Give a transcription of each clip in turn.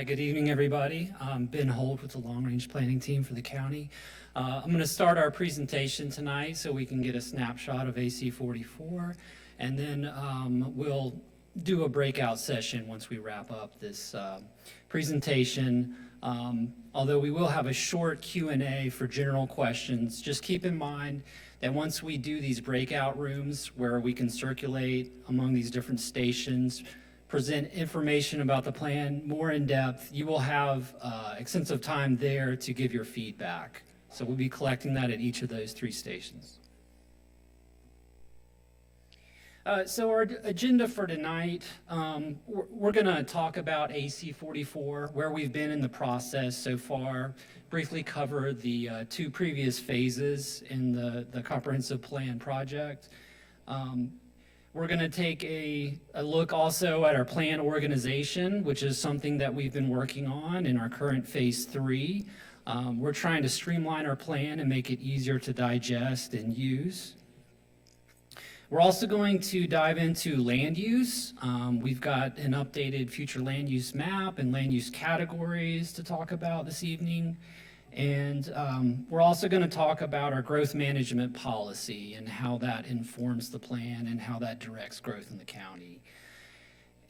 Good evening, everybody. I'm Ben Holt with the Long Range Planning Team for the county. I'm going to start our presentation tonight so we can get a snapshot of AC44, and then we'll do a breakout session once we wrap up this presentation. Although we will have a short Q&A for general questions, just keep in mind that once we do these breakout rooms where we can circulate among these different stations, present information about the plan more in depth, you will have extensive time there to give your feedback. So we'll be collecting that at each of those three stations. So our agenda for tonight, we're going to talk about AC44, where we've been in the process so far, briefly cover the two previous phases in the comprehensive plan project. We're going to take a look also at our plan organization, which is something that we've been working on in our current phase 3. We're trying to streamline our plan and make it easier to digest and use. We're also going to dive into land use. We've got an updated future land use map and land use categories to talk about this evening. And we're also going to talk about our growth management policy and how that informs the plan and how that directs growth in the county.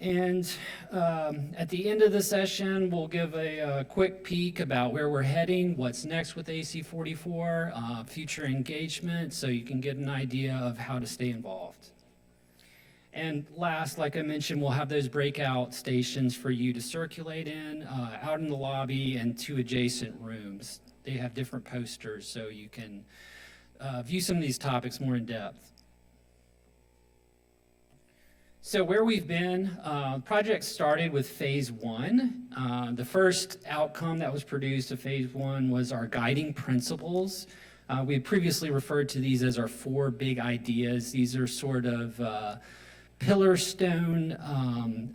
And at the end of the session, we'll give a quick peek about where we're heading, what's next with AC44, future engagement, so you can get an idea of how to stay involved. And last, like I mentioned, we'll have those breakout stations for you to circulate in, out in the lobby and two adjacent rooms. They have different posters so you can view some of these topics more in depth. So where we've been, the project started with phase 1. The first outcome that was produced of phase 1 was our guiding principles. We had previously referred to these as our 4 big ideas. These are sort of pillar stone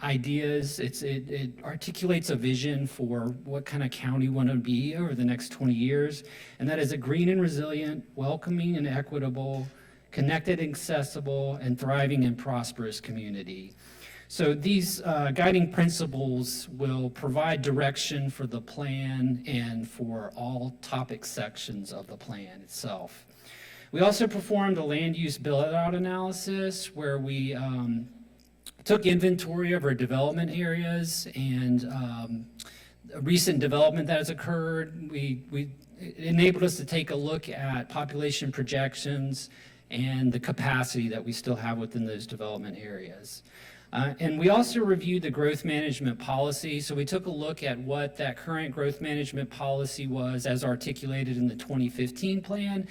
ideas. It articulates a vision for what kind of county we want to be over the next 20 years, and that is a green and resilient, welcoming and equitable, connected, accessible, and thriving and prosperous community. So these guiding principles will provide direction for the plan and for all topic sections of the plan itself. We also performed a land use build-out analysis where we took inventory of our development areas and a recent development that has occurred. It enabled us to take a look at population projections and the capacity that we still have within those development areas. And we also reviewed the growth management policy. So we took a look at what that current growth management policy was as articulated in the 2015 plan,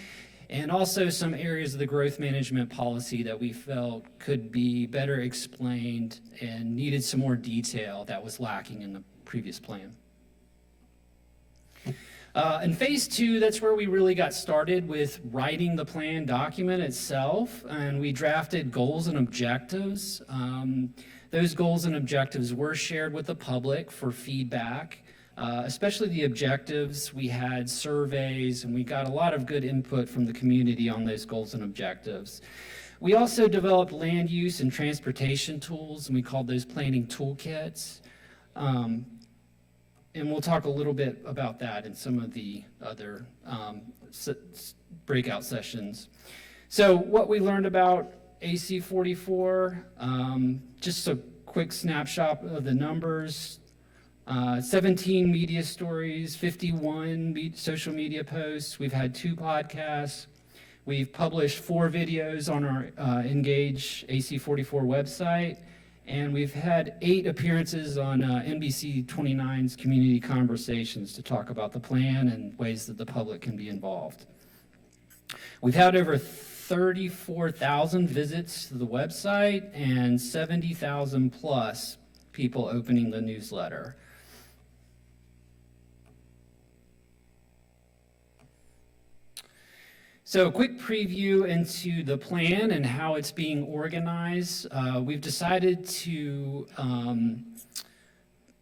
and also some areas of the growth management policy that we felt could be better explained and needed some more detail that was lacking in the previous plan. In phase 2, that's where we really got started with writing the plan document itself, and we drafted goals and objectives. Those goals and objectives were shared with the public for feedback, especially the objectives. We had surveys, and we got a lot of good input from the community on those goals and objectives. We also developed land use and transportation tools, and we called those planning toolkits. And we'll talk a little bit about that in some of the other breakout sessions. So what we learned about AC44, just a quick snapshot of the numbers. 17 media stories, 51 social media posts. We've had 2 podcasts. We've published 4 videos on our Engage AC44 website. And we've had 8 appearances on NBC 29's Community Conversations to talk about the plan and ways that the public can be involved. We've had over 34,000 visits to the website and 70,000 plus people opening the newsletter. So a quick preview into the plan and how it's being organized. We've decided to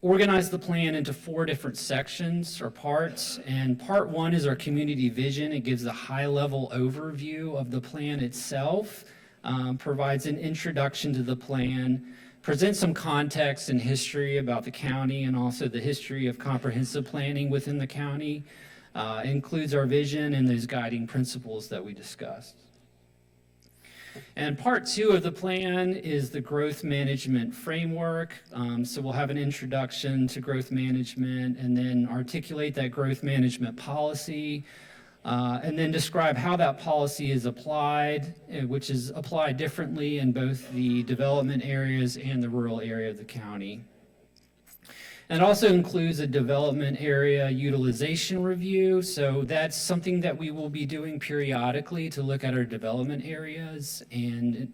organize the plan into 4 different sections or parts. And part 1 is our community vision. It gives a high-level overview of the plan itself, provides an introduction to the plan, present some context and history about the county and also the history of comprehensive planning within the county. Includes our vision and those guiding principles that we discussed. And part 2 of the plan is the growth management framework. So we'll have an introduction to growth management and then articulate that growth management policy, and then describe how that policy is applied, which is applied differently in both the development areas and the rural area of the county. And it also includes a development area utilization review. So that's something that we will be doing periodically to look at our development areas and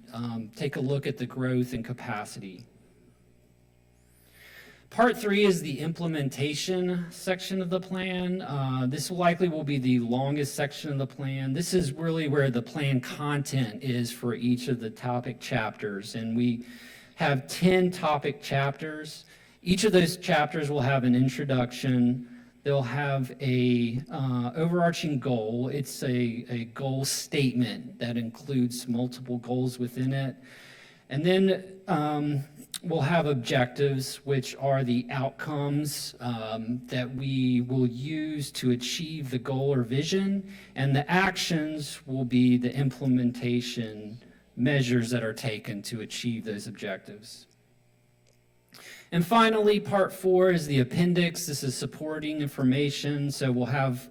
take a look at the growth and capacity. Part 3 is the implementation section of the plan. This likely will be the longest section of the plan. This is really where the plan content is for each of the topic chapters. And we have 10 topic chapters. Each of those chapters will have an introduction. They'll have a overarching goal. It's a goal statement that includes multiple goals within it. And then we'll have objectives, which are the outcomes that we will use to achieve the goal or vision. And the actions will be the implementation measures that are taken to achieve those objectives. And finally, part 4 is the appendix. This is supporting information. So we'll have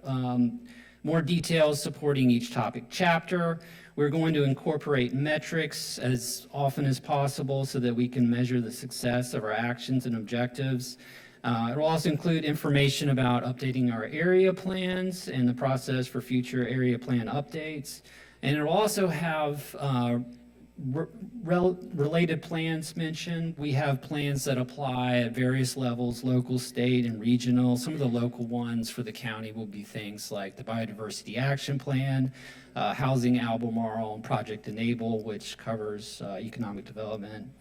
more details supporting each topic chapter. We're going to incorporate metrics as often as possible so that we can measure the success of our actions and objectives. It will also include information about updating our area plans and the process for future area plan updates. And it will also have related plans mentioned. We have plans that apply at various levels, local, state, and regional. Some of the local ones for the county will be things like the Biodiversity Action Plan, Housing Albemarle, and Project Enable, which covers economic development.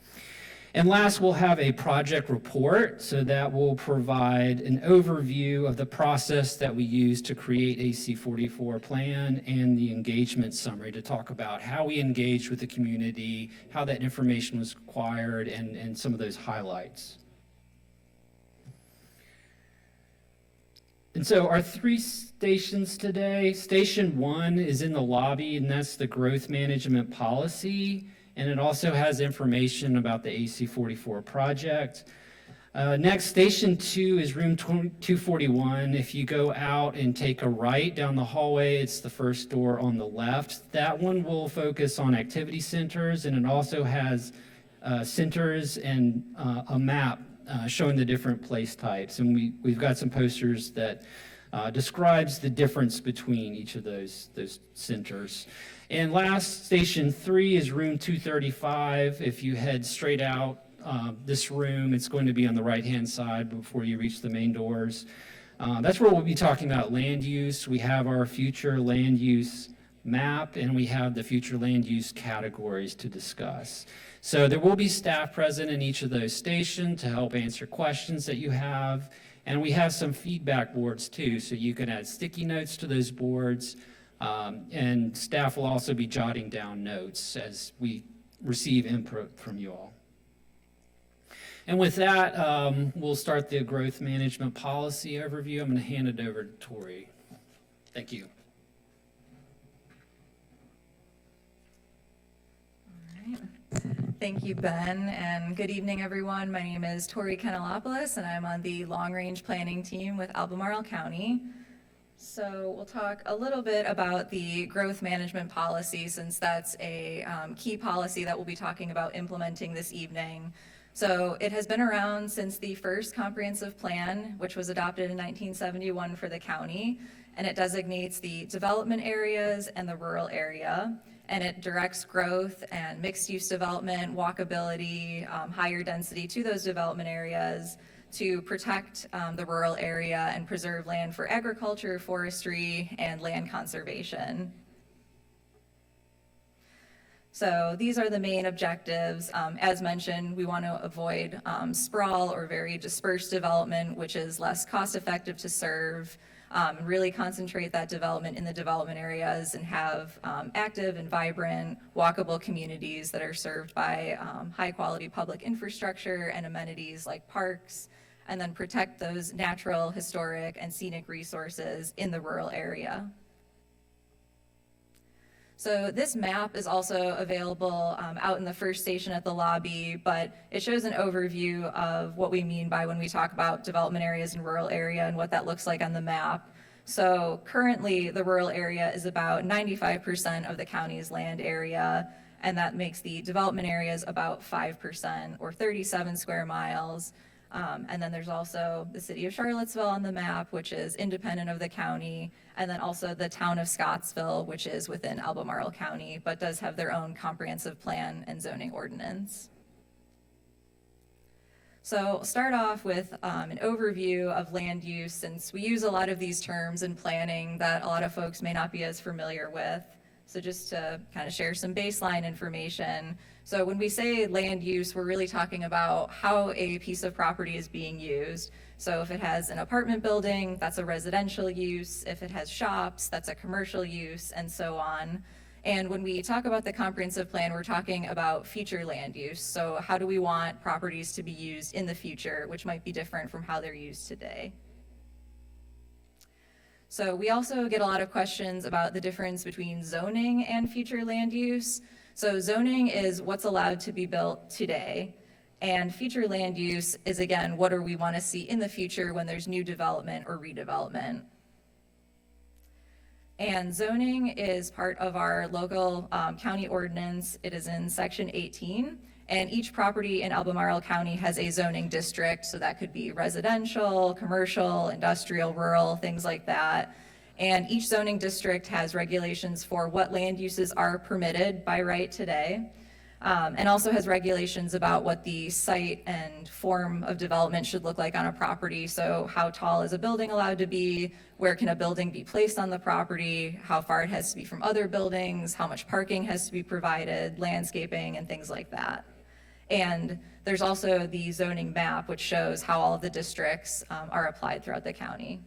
And last, we'll have a project report, so that will provide an overview of the process that we use to create AC44 plan and the engagement summary to talk about how we engaged with the community, how that information was acquired, and some of those highlights. And so our 3 stations today, Station 1 is in the lobby, and that's the growth management policy. And it also has information about the AC44 project. Next, Station 2 is room 241. If you go out and take a right down the hallway, it's the first door on the left. That one will focus on activity centers, and it also has centers and a map showing the different place types. And we've got some posters that describes the difference between each of those centers. And last, Station 3 is room 235. If you head straight out this room, it's going to be on the right-hand side before you reach the main doors. That's where we'll be talking about land use. We have our future land use map, and we have the future land use categories to discuss. So there will be staff present in each of those stations to help answer questions that you have. And we have some feedback boards too, so you can add sticky notes to those boards. And staff will also be jotting down notes as we receive input from you all. And with that, we'll start the growth management policy overview. I'm going to hand it over to Tori. Thank you. All right. Thank you, Ben, and good evening, everyone. My name is Tori Kenelopoulos, and I'm on the long-range planning team with Albemarle County. So we'll talk a little bit about the growth management policy, since that's a key policy that we'll be talking about implementing this evening. So it has been around since the first comprehensive plan, which was adopted in 1971 for the county, and it designates the development areas and the rural area, and it directs growth and mixed-use development, walkability, higher density to those development areas, to protect the rural area and preserve land for agriculture, forestry, and land conservation. So these are the main objectives. As mentioned, we want to avoid sprawl or very dispersed development, which is less cost effective to serve. really concentrate that development in the development areas and have active and vibrant walkable communities that are served by high quality public infrastructure and amenities like parks, and then protect those natural, historic, and scenic resources in the rural area. So this map is also available out in the first station at the lobby, but it shows an overview of what we mean by when we talk about development areas in rural area and what that looks like on the map. So currently the rural area is about 95% of the county's land area, and that makes the development areas about 5% or 37 square miles. And then there's also the city of Charlottesville on the map, which is independent of the county, and then also the town of Scottsville, which is within Albemarle County, but does have their own comprehensive plan and zoning ordinance. So I'll start off with an overview of land use, since we use a lot of these terms in planning that a lot of folks may not be as familiar with. So just to kind of share some baseline information. So when we say land use, we're really talking about how a piece of property is being used. So if it has an apartment building, that's a residential use. If it has shops, that's a commercial use, and so on. And when we talk about the comprehensive plan, we're talking about future land use. So how do we want properties to be used in the future, which might be different from how they're used today. So we also get a lot of questions about the difference between zoning and future land use. So zoning is what's allowed to be built today, and future land use is, again, what do we want to see in the future when there's new development or redevelopment. And zoning is part of our local county ordinance. It is in section 18. And each property in Albemarle County has a zoning district, so that could be residential, commercial, industrial, rural, things like that. And each zoning district has regulations for what land uses are permitted by right today, and also has regulations about what the site and form of development should look like on a property. So how tall is a building allowed to be? Where can a building be placed on the property? How far it has to be from other buildings? How much parking has to be provided? Landscaping and things like that. And there's also the zoning map, which shows how all of the districts are applied throughout the county.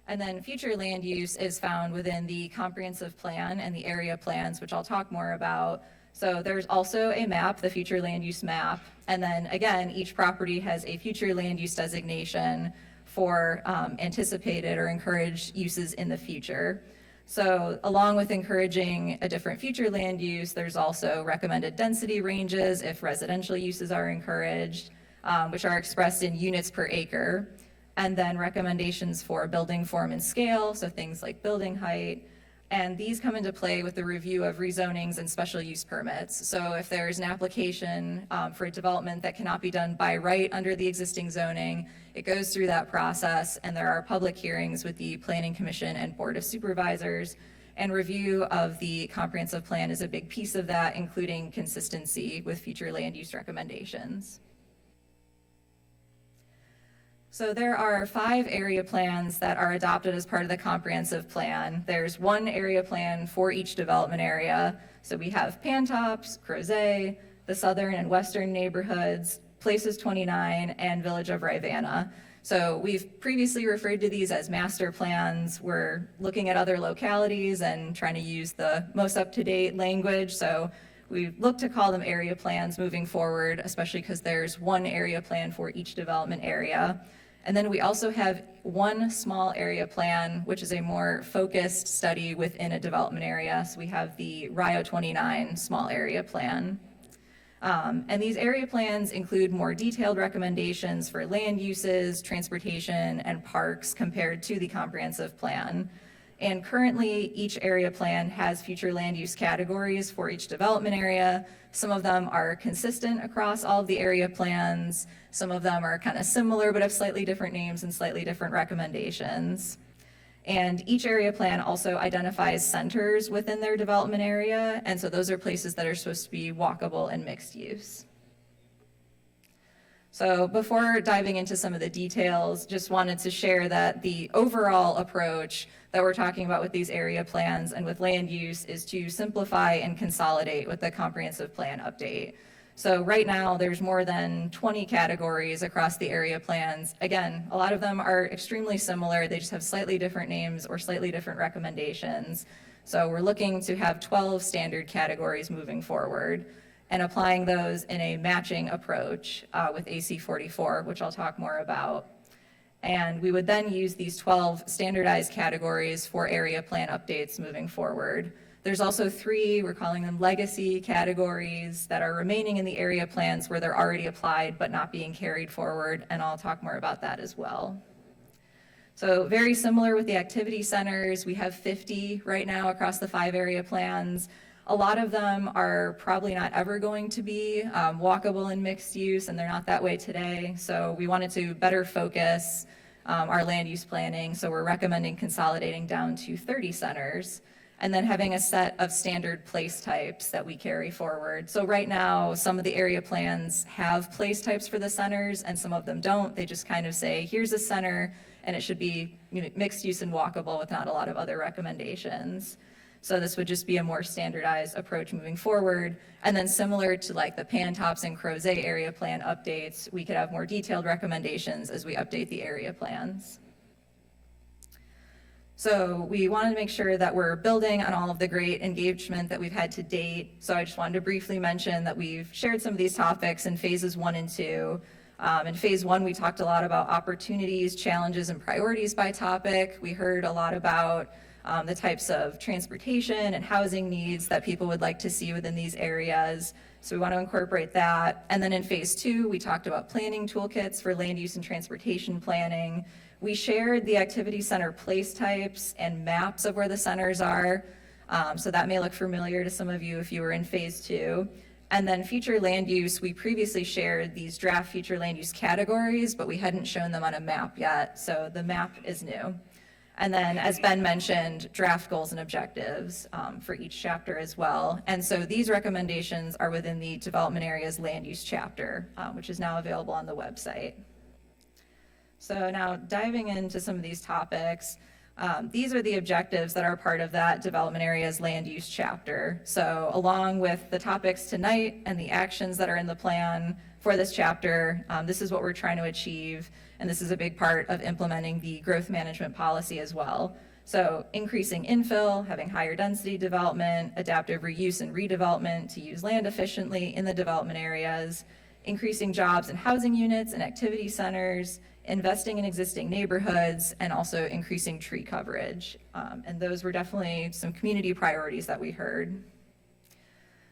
And then future land use is found within the comprehensive plan and the area plans, which I'll talk more about. So there's also a map, the future land use map. And then again, each property has a future land use designation for anticipated or encouraged uses in the future. So along with encouraging a different future land use, there's also recommended density ranges if residential uses are encouraged, which are expressed in units per acre, and then recommendations for building form and scale, so things like building height. And these come into play with the review of rezonings and special use permits. So if there's an application for a development that cannot be done by right under the existing zoning, it goes through that process, and there are public hearings with the Planning Commission and Board of Supervisors. And review of the comprehensive plan is a big piece of that, including consistency with future land use recommendations. So there are 5 area plans that are adopted as part of the comprehensive plan. There's one area plan for each development area. So we have Pantops, Crozet, the southern and western neighborhoods, Places 29, and Village of Rivanna. So we've previously referred to these as master plans. We're looking at other localities and trying to use the most up-to-date language. So we look to call them area plans moving forward, especially because there's one area plan for each development area. And then we also have one small area plan, which is a more focused study within a development area. So we have the Rio 29 small area plan. And these area plans include more detailed recommendations for land uses, transportation, and parks compared to the comprehensive plan. And currently, each area plan has future land use categories for each development area. Some of them are consistent across all of the area plans. Some of them are kind of similar, but have slightly different names and slightly different recommendations. And each area plan also identifies centers within their development area. And so those are places that are supposed to be walkable and mixed use. So before diving into some of the details, just wanted to share that the overall approach that we're talking about with these area plans and with land use is to simplify and consolidate with the comprehensive plan update. So right now, there's more than 20 categories across the area plans. Again, a lot of them are extremely similar. They just have slightly different names or slightly different recommendations. So we're looking to have 12 standard categories moving forward and applying those in a matching approach with AC44, which I'll talk more about. And we would then use these 12 standardized categories for area plan updates moving forward. There's also 3, we're calling them legacy categories, that are remaining in the area plans where they're already applied but not being carried forward, and I'll talk more about that as well. So very similar with the activity centers, we have 50 right now across the 5 area plans. A lot of them are probably not ever going to be walkable and mixed use, and they're not that way today. So we wanted to better focus our land use planning, so we're recommending consolidating down to 30 centers, and then having a set of standard place types that we carry forward. So right now, some of the area plans have place types for the centers, and some of them don't. They just kind of say, here's a center, and it should be mixed use and walkable with not a lot of other recommendations. So this would just be a more standardized approach moving forward. And then similar to like the Pantops and Crozet area plan updates, we could have more detailed recommendations as we update the area plans. So we wanted to make sure that we're building on all of the great engagement that we've had to date. So I just wanted to briefly mention that we've shared some of these topics in phases 1 and 2. In phase 1, we talked a lot about opportunities, challenges, and priorities by topic. We heard a lot about the types of transportation and housing needs that people would like to see within these areas. So we want to incorporate that. And then in phase 2, we talked about planning toolkits for land use and transportation planning. We shared the activity center place types and maps of where the centers are. So that may look familiar to some of you if you were in phase 2. And then future land use, we previously shared these draft future land use categories, but we hadn't shown them on a map yet. So the map is new. And then, as Ben mentioned, draft goals and objectives for each chapter as well. And so these recommendations are within the development areas land use chapter, which is now available on the website. So now diving into some of these topics, these are the objectives that are part of that development areas land use chapter. So along with the topics tonight and the actions that are in the plan for this chapter, this is what we're trying to achieve. And this is a big part of implementing the growth management policy as well. So increasing infill, having higher density development, adaptive reuse and redevelopment to use land efficiently in the development areas, increasing jobs and housing units and activity centers, investing in existing neighborhoods, and also increasing tree coverage. And those were definitely some community priorities that we heard.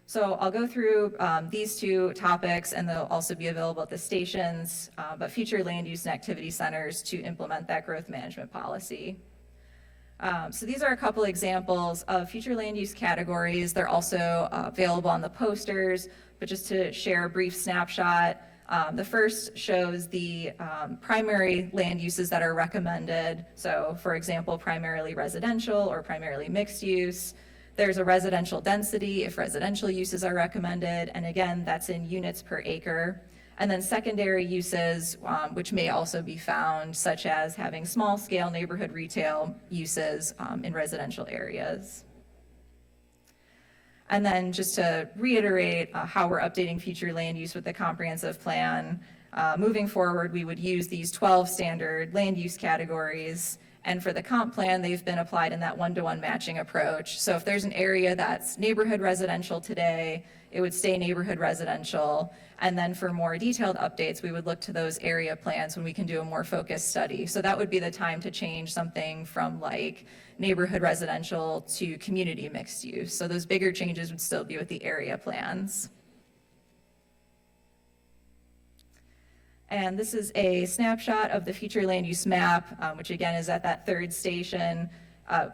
So I'll go through these 2 topics, and they'll also be available at the stations, but future land use and activity centers to implement that growth management policy. So these are a couple examples of future land use categories. They're also available on the posters, but just to share a brief snapshot, the first shows the primary land uses that are recommended. So for example, primarily residential or primarily mixed use. There's a residential density if residential uses are recommended, and again, that's in units per acre. And then secondary uses, which may also be found, such as having small-scale neighborhood retail uses in residential areas. And then just to reiterate how we're updating future land use with the comprehensive plan, moving forward, we would use these 12 standard land use categories. And for the comp plan, they've been applied in that 1-to-1 matching approach. So if there's an area that's neighborhood residential today, it would stay neighborhood residential. And then for more detailed updates, we would look to those area plans when we can do a more focused study. So that would be the time to change something from like neighborhood residential to community mixed use. So those bigger changes would still be with the area plans. And this is a snapshot of the future land use map, which again is at that 3rd station.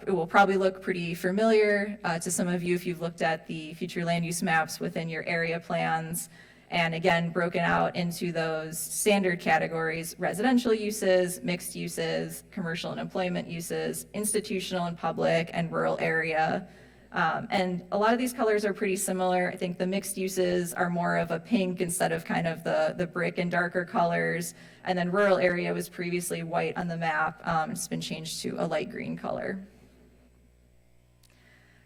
It will probably look pretty familiar to some of you if you've looked at the future land use maps within your area plans. And again, broken out into those standard categories: residential uses, mixed uses, commercial and employment uses, institutional and public, and rural area. And a lot of these colors are pretty similar. I think the mixed uses are more of a pink instead of kind of the brick and darker colors. And then rural area was previously white on the map. It's been changed to a light green color.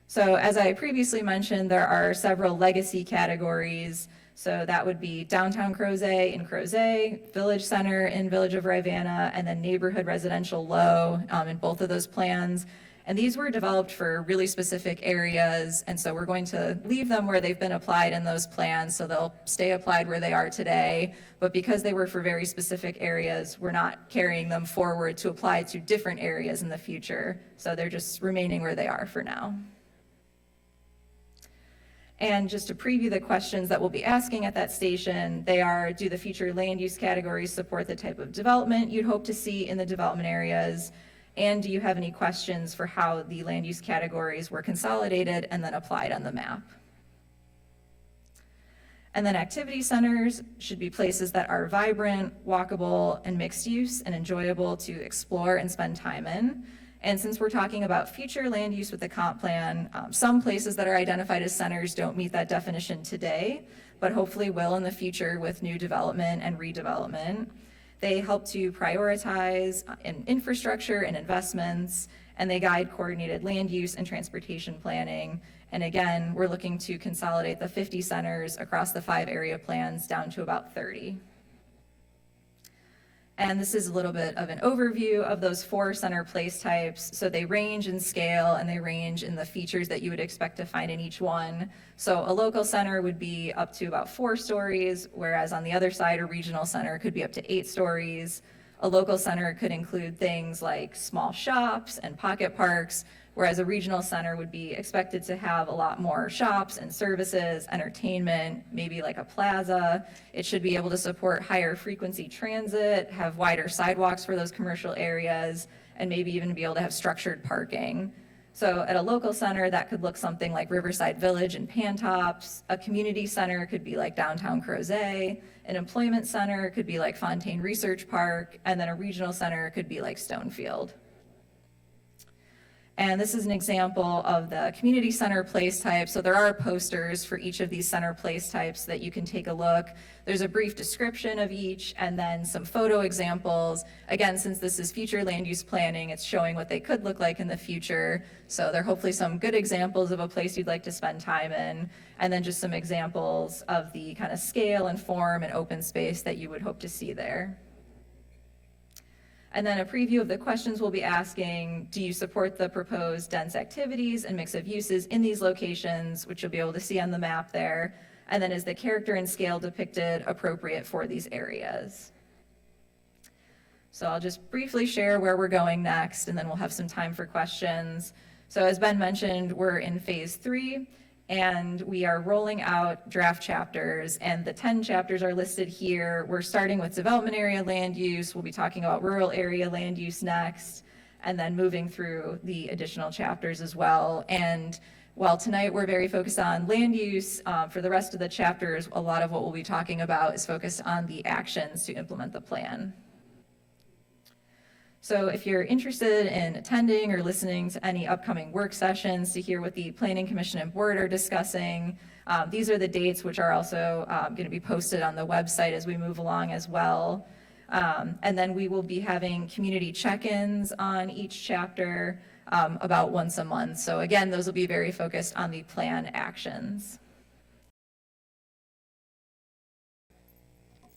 So as I previously mentioned, there are several legacy categories. So that would be downtown Crozet in Crozet, Village Center in Village of Rivanna, and then neighborhood residential low in both of those plans. And these were developed for really specific areas, and so we're going to leave them where they've been applied in those plans, so they'll stay applied where they are today. But because they were for very specific areas, we're not carrying them forward to apply to different areas in the future. So they're just remaining where they are for now. And just to preview the questions that we'll be asking at that station, they are, do the future land use categories support the type of development you'd hope to see in the development areas? And do you have any questions for how the land use categories were consolidated and then applied on the map? And then activity centers should be places that are vibrant, walkable, and mixed use and enjoyable to explore and spend time in. And since we're talking about future land use with the comp plan, some places that are identified as centers don't meet that definition today, but hopefully will in the future with new development and redevelopment. They help to prioritize in infrastructure and investments, and they guide coordinated land use and transportation planning. And again, we're looking to consolidate the 50 centers across the 5 area plans down to about 30. And this is a little bit of an overview of those 4 center place types. So they range in scale and they range in the features that you would expect to find in each one. So a local center would be up to about 4 stories, whereas on the other side, a regional center could be up to 8 stories. A local center could include things like small shops and pocket parks, whereas a regional center would be expected to have a lot more shops and services, entertainment, maybe like a plaza. It should be able to support higher frequency transit, have wider sidewalks for those commercial areas, and maybe even be able to have structured parking. So at a local center, that could look something like Riverside Village and Pantops. A community center could be like downtown Crozet. An employment center could be like Fontaine Research Park, and then a regional center could be like Stonefield. And this is an example of the community center place type. So there are posters for each of these center place types that you can take a look. There's a brief description of each and then some photo examples. Again, since this is future land use planning, it's showing what they could look like in the future. So there are hopefully some good examples of a place you'd like to spend time in, and then just some examples of the kind of scale and form and open space that you would hope to see there. And then a preview of the questions we'll be asking. Do you support the proposed dense activities and mix of uses in these locations, which you'll be able to see on the map there? And then is the character and scale depicted appropriate for these areas? So I'll just briefly share where we're going next, and then we'll have some time for questions. So as Ben mentioned, we're in phase 3. And we are rolling out draft chapters, and the 10 chapters are listed here. We're starting with development area land use. We'll be talking about rural area land use next, and then moving through the additional chapters as well. And while tonight we're very focused on land use, for the rest of the chapters, a lot of what we'll be talking about is focused on the actions to implement the plan. So if you're interested in attending or listening to any upcoming work sessions to hear what the Planning Commission and Board are discussing, these are the dates which are also going to be posted on the website as we move along as well. And then we will be having community check-ins on each chapter about once a month. So again, those will be very focused on the plan actions.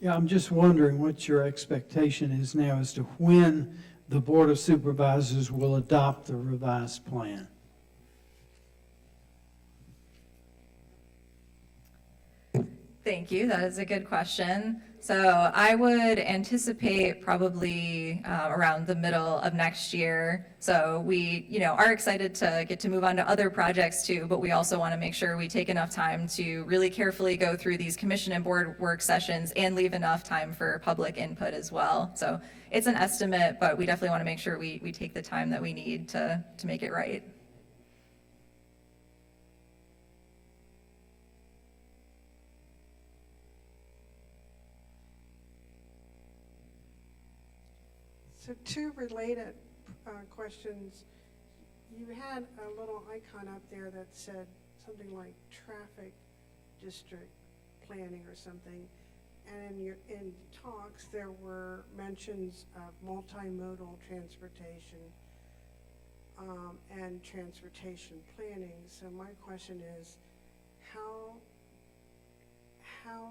Yeah, I'm just wondering what your expectation is now as to when the Board of Supervisors will adopt the revised plan. Thank you. That is a good question. So I would anticipate probably around the middle of next year. So we, are excited to get to move on to other projects too, but we also want to make sure we take enough time to really carefully go through these commission and board work sessions and leave enough time for public input as well. So it's an estimate, but we definitely want to make sure we take the time that we need to make it right. So 2 related questions. You had a little icon up there that said something like traffic district planning or something. And in talks, there were mentions of multimodal transportation and transportation planning. So my question is, how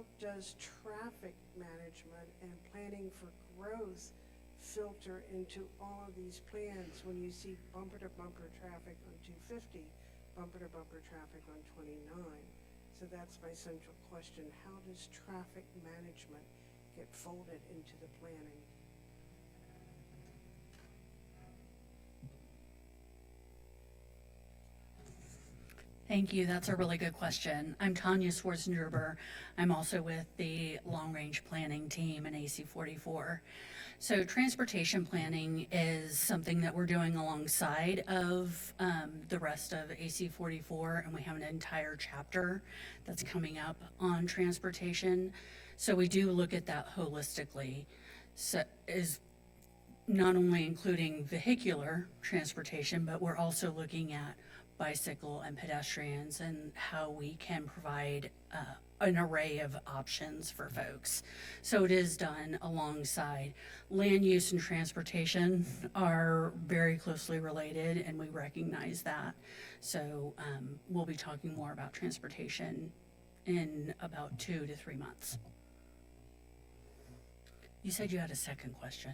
how does traffic management and planning for growth filter into all of these plans when you see bumper-to-bumper traffic on 250, bumper-to-bumper traffic on 29? So that's my central question. How does traffic management get folded into the planning? Thank you. That's a really good question. I'm Tanya Schwarzengerber. I'm also with the Long Range Planning Team in AC44. So transportation planning is something that we're doing alongside of the rest of AC44, and we have an entire chapter that's coming up on transportation. So we do look at that holistically. So is not only including vehicular transportation, but we're also looking at bicycle and pedestrians and how we can provide an array of options for folks. So it is done alongside. Land use and transportation are very closely related, and we recognize that. So we'll be talking more about transportation in about 2 to 3 months. You said you had a second question.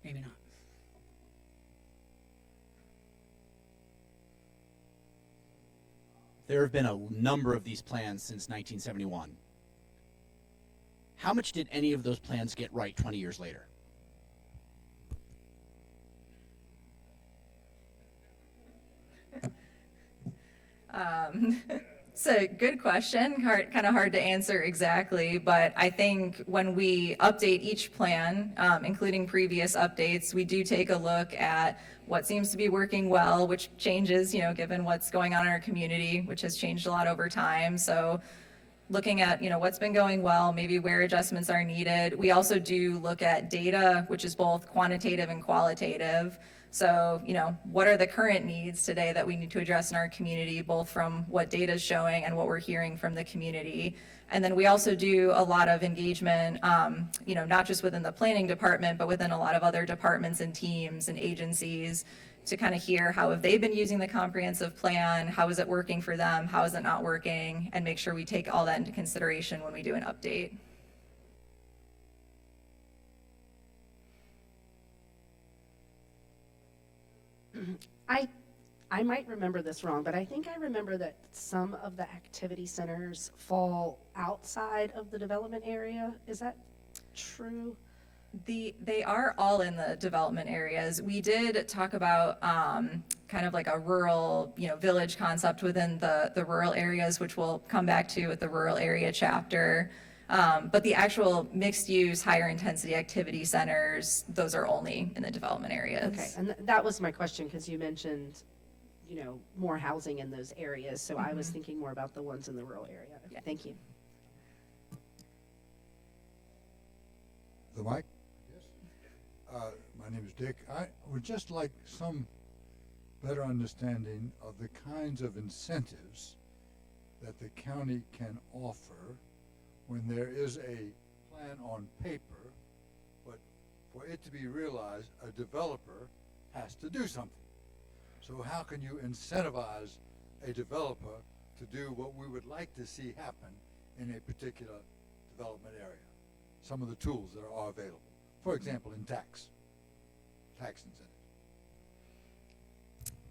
Maybe not. There have been a number of these plans since 1971. How much did any of those plans get right 20 years later? So good question, kind of hard to answer exactly, but I think when we update each plan, including previous updates, we do take a look at what seems to be working well, which changes, given what's going on in our community, which has changed a lot over time. So looking at, what's been going well, maybe where adjustments are needed. We also do look at data, which is both quantitative and qualitative. So, what are the current needs today that we need to address in our community, both from what data is showing and what we're hearing from the community. And then we also do a lot of engagement, not just within the planning department, but within a lot of other departments and teams and agencies to kind of hear how have they been using the comprehensive plan, how is it working for them, how is it not working, and make sure we take all that into consideration when we do an update. I might remember this wrong, but I think I remember that some of the activity centers fall outside of the development area. Is that true? They are all in the development areas. We did talk about kind of like a rural, village concept within the rural areas, which we'll come back to with the rural area chapter. But the actual mixed use, higher intensity activity centers, those are only in the development areas. Okay, and that was my question because you mentioned, more housing in those areas. So I was thinking more about the ones in the rural area. Okay, Yeah. thank you. The mic? Yes. My name is Dick. I would just like some better understanding of the kinds of incentives that the county can offer when there is a plan on paper, but for it to be realized, a developer has to do something. So how can you incentivize a developer to do what we would like to see happen in a particular development area? Some of the tools that are available. For example, in tax incentives.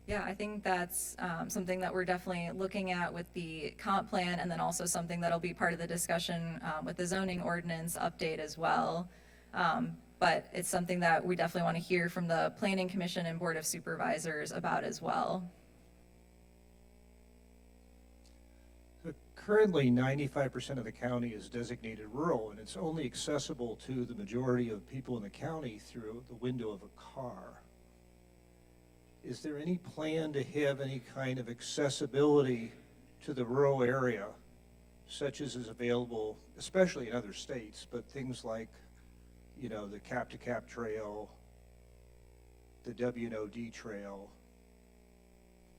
Yeah, I think that's something that we're definitely looking at with the comp plan, and then also something that'll be part of the discussion with the zoning ordinance update as well. But it's something that we definitely want to hear from the Planning Commission and Board of Supervisors about as well. Currently, 95% of the county is designated rural, and it's only accessible to the majority of people in the county through the window of a car. Is there any plan to have any kind of accessibility to the rural area, such as is available, especially in other states, but things like, the Cap-to-Cap Trail, the WNOD Trail,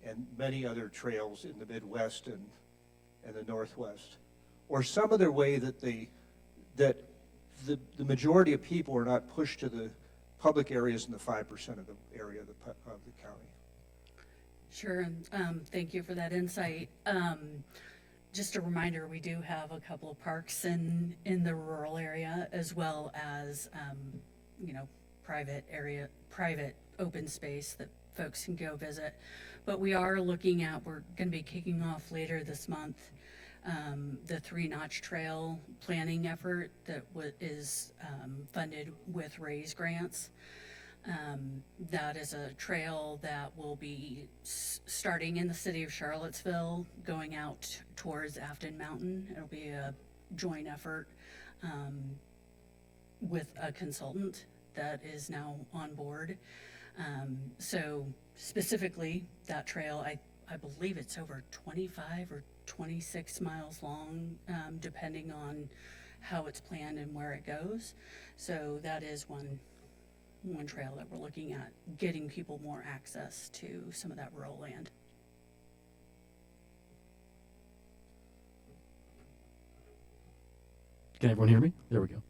and many other trails in the Midwest and the Northwest, or some other way that the majority of people are not pushed to the public areas in the 5% of the area of the county? Sure, and thank you for that insight. just a reminder, we do have a couple of parks in the rural area, as well as, private open space that folks can go visit. But we are looking at, we're going to be kicking off later this month, the Three Notch Trail planning effort that is funded with RAISE grants. That is a trail that will be starting in the city of Charlottesville, going out towards Afton Mountain. It'll be a joint effort with a consultant that is now on board. So specifically, that trail, I believe it's over 25 or 26 miles long, depending on how it's planned and where it goes. So that is one trail that we're looking at, getting people more access to some of that rural land. Can everyone hear me? There we go.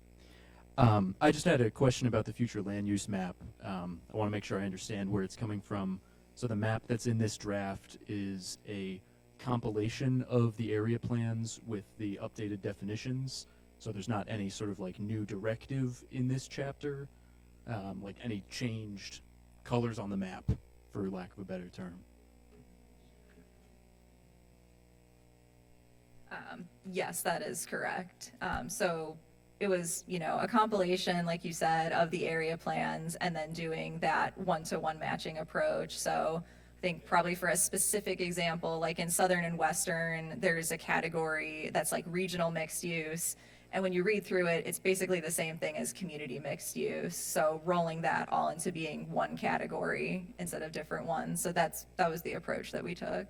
I just had a question about the future land use map. I want to make sure I understand where it's coming from. So the map that's in this draft is a compilation of the area plans with the updated definitions. So there's not any sort of like new directive in this chapter, like any changed colors on the map, for lack of a better term. Yes, that is correct. So it was, a compilation, like you said, of the area plans and then doing that one-to-one matching approach. So I think probably for a specific example, like in Southern and Western, there's a category that's like regional mixed use. And when you read through it, it's basically the same thing as community mixed use. So rolling that all into being one category instead of different ones. So that was the approach that we took.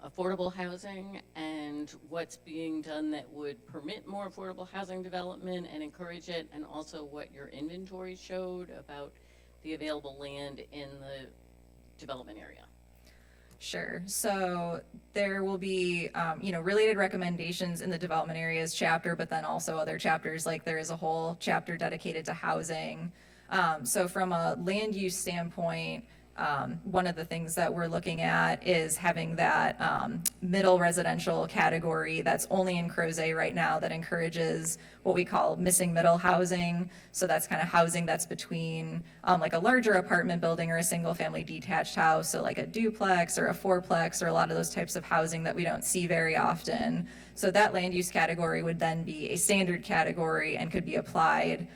Affordable housing and what's being done that would permit more affordable housing development and encourage it, and also what your inventory showed about the available land in the development area. Sure. So there will be, related recommendations in the development areas chapter, but then also other chapters, like there is a whole chapter dedicated to housing. So from a land use standpoint, one of the things that we're looking at is having that middle residential category that's only in Crozet right now that encourages what we call missing middle housing. So that's kind of housing that's between like a larger apartment building or a single family detached house. So like a duplex or a fourplex or a lot of those types of housing that we don't see very often. So that land use category would then be a standard category and could be applied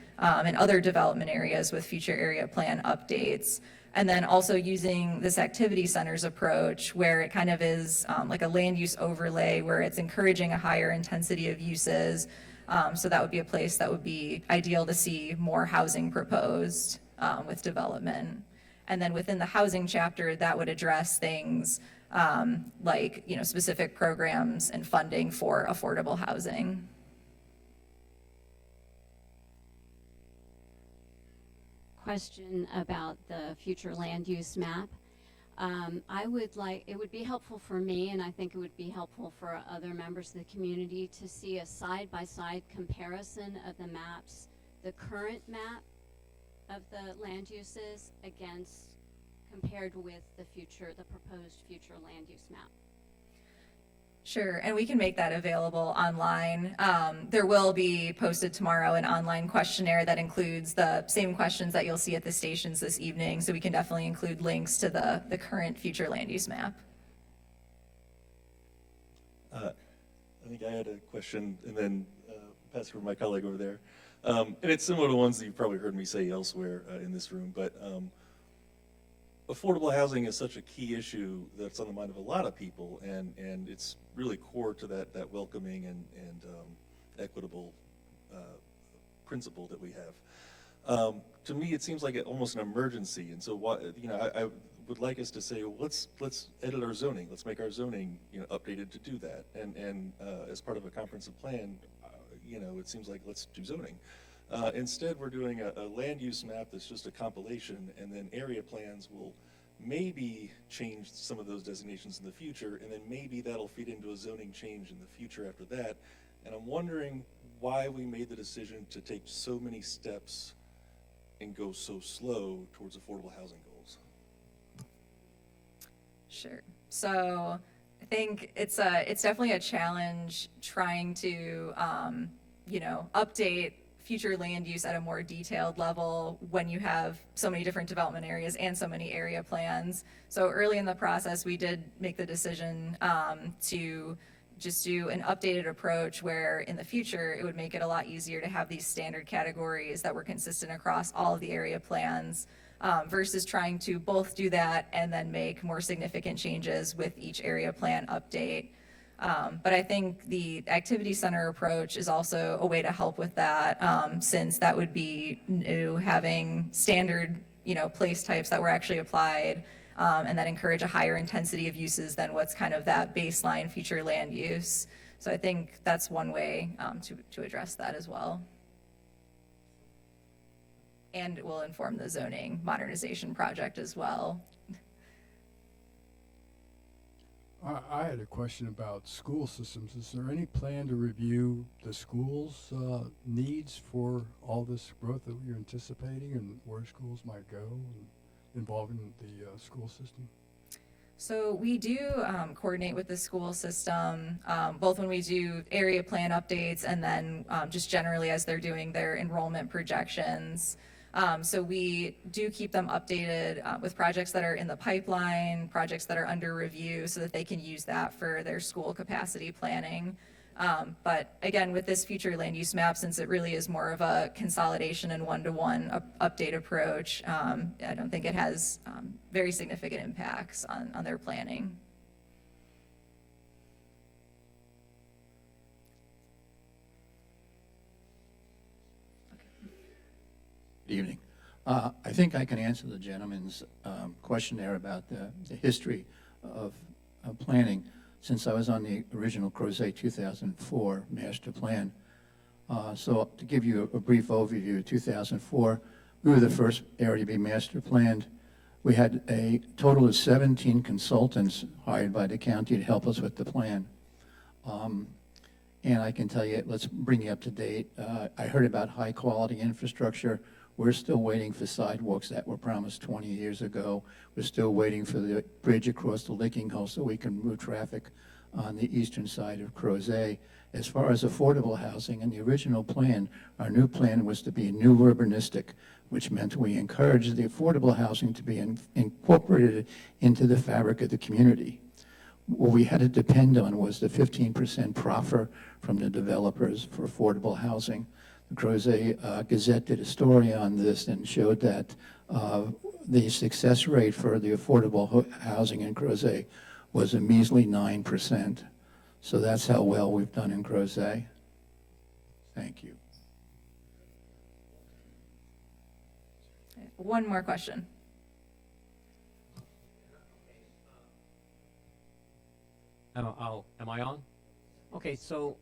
in other development areas with future area plan updates. And then also using this activity centers approach where it kind of is like a land use overlay where it's encouraging a higher intensity of uses. So that would be a place that would be ideal to see more housing proposed with development. And then within the housing chapter, that would address things like, specific programs and funding for affordable housing. Question about the future land use map. It would be helpful for me, and I think it would be helpful for other members of the community to see a side-by-side comparison of the maps, the current map of the land uses compared with the proposed future land use map. Sure, and we can make that available online. There will be posted tomorrow an online questionnaire that includes the same questions that you'll see at the stations this evening, so we can definitely include links to the current future land use map. I think I had a question and then pass it for my colleague over there. And it's similar to ones that you've probably heard me say elsewhere in this room, but affordable housing is such a key issue that's on the mind of a lot of people, and it's really core to that welcoming and equitable principle that we have. To me, it seems like almost an emergency, and so I would like us to say, well, let's edit our zoning. Let's make our zoning updated to do that, and as part of a comprehensive plan, it seems like let's do zoning. Instead, we're doing a land use map that's just a compilation, and then area plans will maybe change some of those designations in the future, and then maybe that'll feed into a zoning change in the future after that. And I'm wondering why we made the decision to take so many steps and go so slow towards affordable housing goals. Sure. So I think it's definitely a challenge trying to, update future land use at a more detailed level when you have so many different development areas and so many area plans. So early in the process, we did make the decision to just do an updated approach where in the future, it would make it a lot easier to have these standard categories that were consistent across all of the area plans. Versus trying to both do that and then make more significant changes with each area plan update. But I think the activity center approach is also a way to help with that, since that would be new, having standard, place types that were actually applied, and that encourage a higher intensity of uses than what's kind of that baseline future land use. So I think that's one way to address that as well. And it will inform the zoning modernization project as well. I had a question about school systems. Is there any plan to review the schools' needs for all this growth that you're anticipating and where schools might go involving the school system? So we do coordinate with the school system, both when we do area plan updates and then just generally as they're doing their enrollment projections. So we do keep them updated with projects that are in the pipeline, projects that are under review, so that they can use that for their school capacity planning. But again, with this future land use map, since it really is more of a consolidation and one-to-one update approach, I don't think it has very significant impacts on their planning. Good evening. I think I can answer the gentleman's question there about the history of planning since I was on the original Crozet 2004 master plan. So to give you a brief overview, 2004, we were the first area to be master planned. We had a total of 17 consultants hired by the county to help us with the plan. And I can tell you, let's bring you up to date. I heard about high quality infrastructure. We're still waiting for sidewalks that were promised 20 years ago. We're still waiting for the bridge across the Licking Hole so we can move traffic on the eastern side of Crozet. As far as affordable housing, in the original plan, our new plan was to be new urbanistic, which meant we encouraged the affordable housing to be incorporated into the fabric of the community. What we had to depend on was the 15% proffer from the developers for affordable housing. The Crozet Gazette did a story on this and showed that the success rate for the affordable housing in Crozet was a measly 9%. So that's how well we've done in Crozet. Thank you. One more question. Am I on? Okay, so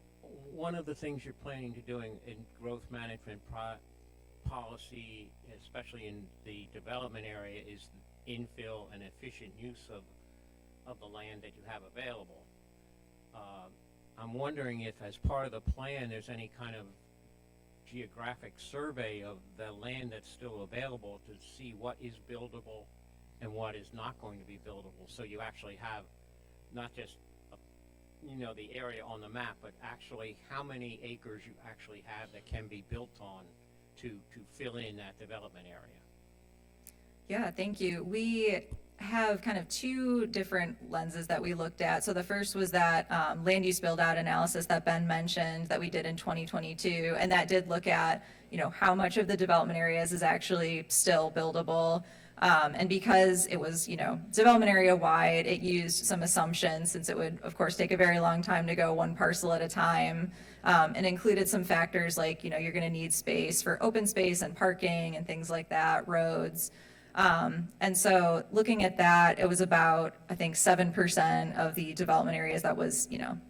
one of the things you're planning to doing in growth management policy, especially in the development area, is infill and efficient use of the land that you have available. I'm wondering if, as part of the plan, there's any kind of geographic survey of the land that's still available to see what is buildable and what is not going to be buildable, so you actually have not just the area on the map, but actually how many acres you actually have that can be built on to fill in that development area. Yeah, thank you. We have kind of two different lenses that we looked at. So the first was that land use build out analysis that Ben mentioned that we did in 2022, and that did look at how much of the development areas is actually still buildable. And because it was, development area wide, it used some assumptions since it would, of course, take a very long time to go one parcel at a time, and included some factors like, you're going to need space for open space and parking and things like that, roads. And so looking at that, it was about, I think, 7% of the development areas that was,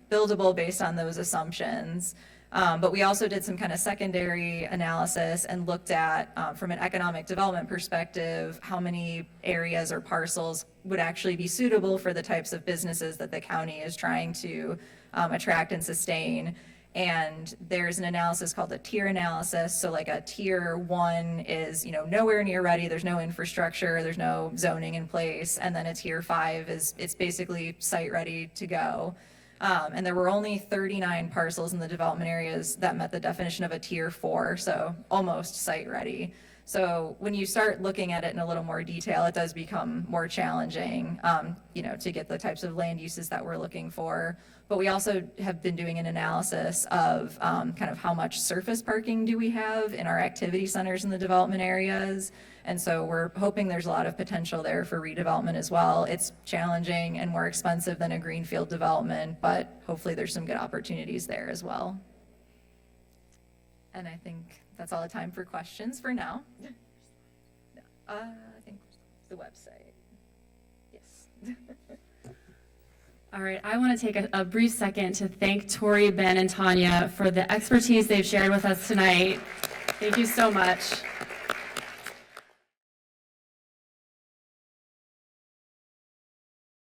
buildable based on those assumptions. But we also did some kind of secondary analysis and looked at, from an economic development perspective, how many areas or parcels would actually be suitable for the types of businesses that the county is trying to attract and sustain. And there's an analysis called the tier analysis. So like a tier 1 is, nowhere near ready. There's no infrastructure, there's no zoning in place. And then a tier 5 is, it's basically site ready to go. And there were only 39 parcels in the development areas that met the definition of a tier 4, so almost site ready. So when you start looking at it in a little more detail, it does become more challenging, to get the types of land uses that we're looking for. But we also have been doing an analysis of kind of how much surface parking do we have in our activity centers in the development areas. And so we're hoping there's a lot of potential there for redevelopment as well. It's challenging and more expensive than a greenfield development, but hopefully there's some good opportunities there as well. And I think that's all the time for questions for now. I think the website. Yes. All right, I want to take a brief second to thank Tori, Ben, and Tanya for the expertise they've shared with us tonight. Thank you so much.